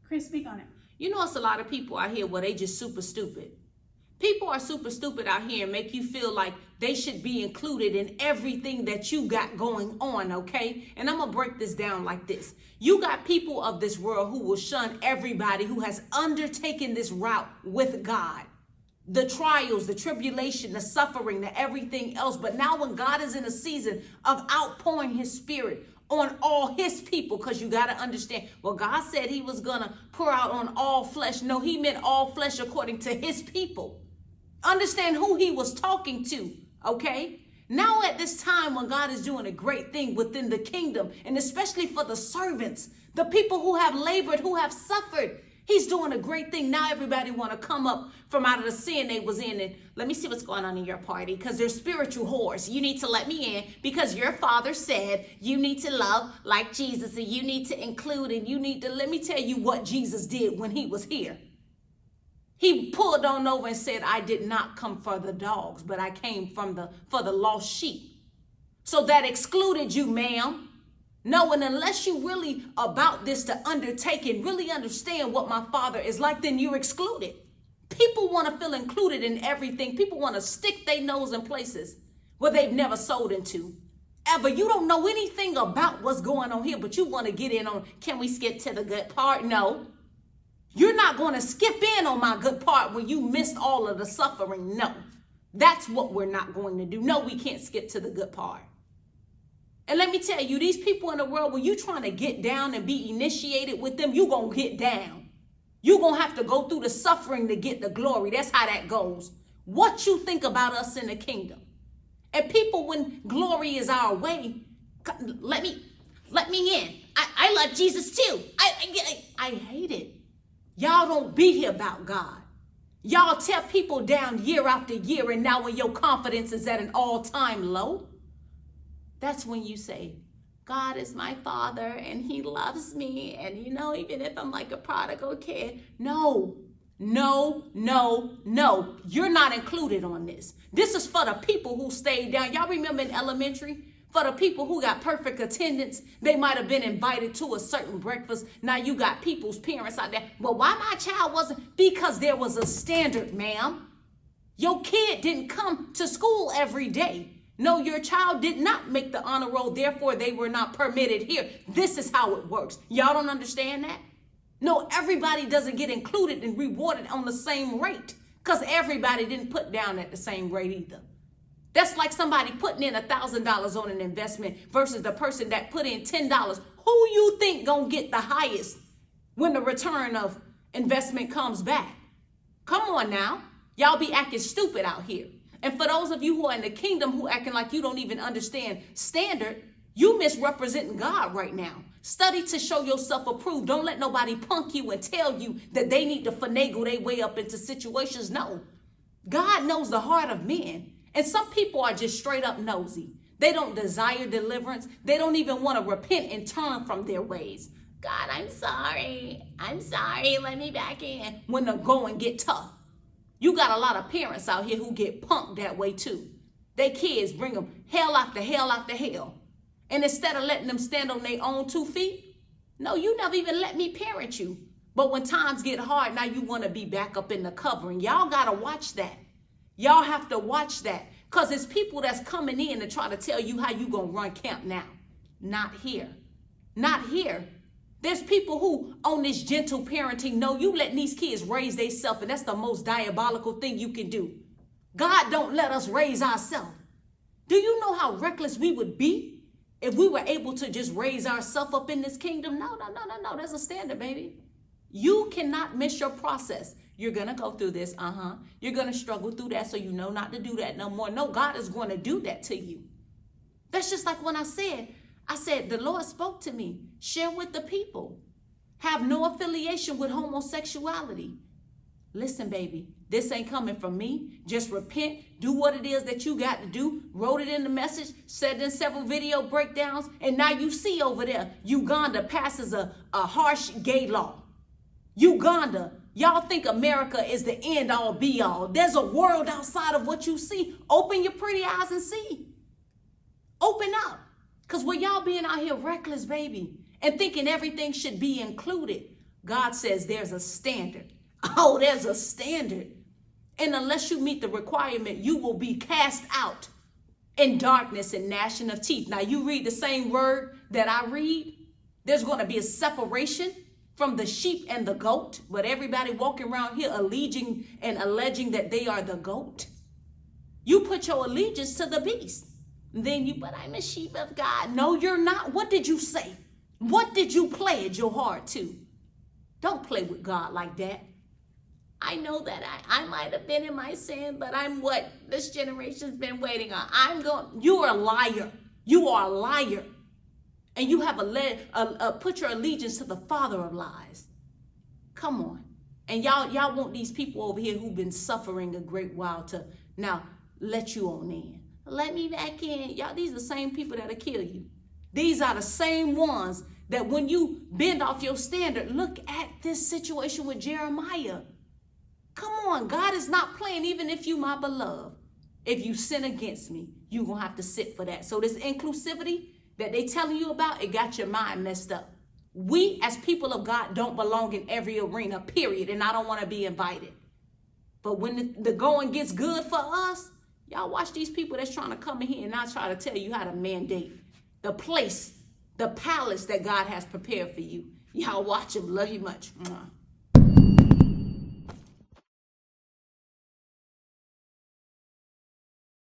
Chris, speak on it. You know, it's a lot of people out here where they just super stupid. People are super stupid out here and make you feel like they should be included in everything that you got going on, okay? And I'm going to break this down like this. You got people of this world who will shun everybody who has undertaken this route with God. The trials, the tribulation, the suffering, the everything else. But now when God is in a season of outpouring his spirit on all his people, because you got to understand, well, God said he was going to pour out on all flesh. No, he meant all flesh according to his people. Understand who he was talking to, okay? Now at this time when God is doing a great thing within the kingdom, and especially for the servants, the people who have labored, who have suffered, he's doing a great thing. Now everybody want to come up from out of the sin they was in and let me see what's going on in your party, because they're spiritual whores. You need to let me in because your father said you need to love like Jesus, and you need to include, and you need to, let me tell you what Jesus did when he was here. He pulled on over and said, I did not come for the dogs, but I came for the lost sheep. So that excluded you, ma'am. No, and unless you really about this to undertake and really understand what my father is like, then you're excluded. People want to feel included in everything. People want to stick their nose in places where they've never sold into. Ever. You don't know anything about what's going on here, but you want to get in on, can we skip to the good part? No. You're not going to skip in on my good part when you missed all of the suffering. No, that's what we're not going to do. No, we can't skip to the good part. And let me tell you, these people in the world, when you're trying to get down and be initiated with them, you're going to get down. You're going to have to go through the suffering to get the glory. That's how that goes. What you think about us in the kingdom. And people, when glory is our way, let me in. I love Jesus too. I hate it. Y'all don't be here about God. Y'all tear people down year after year, and now when your confidence is at an all-time low, that's when you say, God is my father and he loves me. And you know, even if I'm like a prodigal kid, no, you're not included on this. This is for the people who stayed down. Y'all remember in elementary? For the people who got perfect attendance, they might have been invited to a certain breakfast. Now you got people's parents out there. Well, why my child wasn't? Because there was a standard, ma'am. Your kid didn't come to school every day. No, your child did not make the honor roll. Therefore, they were not permitted here. This is how it works. Y'all don't understand that? No, everybody doesn't get included and rewarded on the same rate, because everybody didn't put down at the same rate either. That's like somebody putting in $1,000 on an investment versus the person that put in $10. Who you think gonna get the highest when the return of investment comes back? Come on now. Y'all be acting stupid out here. And for those of you who are in the kingdom who acting like you don't even understand standard, you misrepresenting God right now. Study to show yourself approved. Don't let nobody punk you and tell you that they need to finagle their way up into situations. No. God knows the heart of men. And some people are just straight up nosy. They don't desire deliverance. They don't even want to repent and turn from their ways. God, I'm sorry. Let me back in. When the going get tough. You got a lot of parents out here who get punked that way too. Their kids bring them hell after hell after hell. And instead of letting them stand on their own 2 feet, no, you never even let me parent you. But when times get hard, now you want to be back up in the covering. Y'all got to watch that. Y'all have to watch that, because it's people that's coming in to try to tell you how you going to run camp now. Not here. Not here. There's people who on this gentle parenting, no, you letting these kids raise themselves, and that's the most diabolical thing you can do. God don't let us raise ourselves. Do you know how reckless we would be if we were able to just raise ourselves up in this kingdom? No. There's a standard, baby. You cannot miss your process. You're going to go through this. You're going to struggle through that, so you know not to do that no more. No, God is going to do that to you. That's just like when I said, the Lord spoke to me. Share with the people. Have no affiliation with homosexuality. Listen, baby, this ain't coming from me. Just repent. Do what it is that you got to do. Wrote it in the message. Said in several video breakdowns. And now you see over there, Uganda passes a harsh gay law. Uganda. Y'all think America is the end all be all. There's a world outside of what you see. Open your pretty eyes and see. Open up. Because when y'all being out here reckless, baby, and thinking everything should be included, God says there's a standard. Oh, there's a standard. And unless you meet the requirement, you will be cast out in darkness and gnashing of teeth. Now, you read the same word that I read. There's going to be a separation from the sheep and the goat, but everybody walking around here alleging that they are the goat. You put your allegiance to the beast. But I'm a sheep of God. No, you're not. What did you say? What did you pledge your heart to? Don't play with God like that. I know that I might have been in my sin, but I'm what this generation's been waiting on. You are a liar. You are a liar. And you have put your allegiance to the father of lies. Come on. And y'all want these people over here who've been suffering a great while to now let you on in. Let me back in. Y'all, these are the same people that'll kill you. These are the same ones that when you bend off your standard, look at this situation with Jeremiah. Come on, God is not playing, even if you my beloved. If you sin against me, you're going to have to sit for that. So this inclusivity that they telling you about, it got your mind messed up. We as people of God don't belong in every arena, period. And I don't want to be invited. But when the going gets good for us, y'all watch these people that's trying to come in here and not try to tell you how to mandate the place, the palace that God has prepared for you. Y'all watch them. Love you much. Mwah.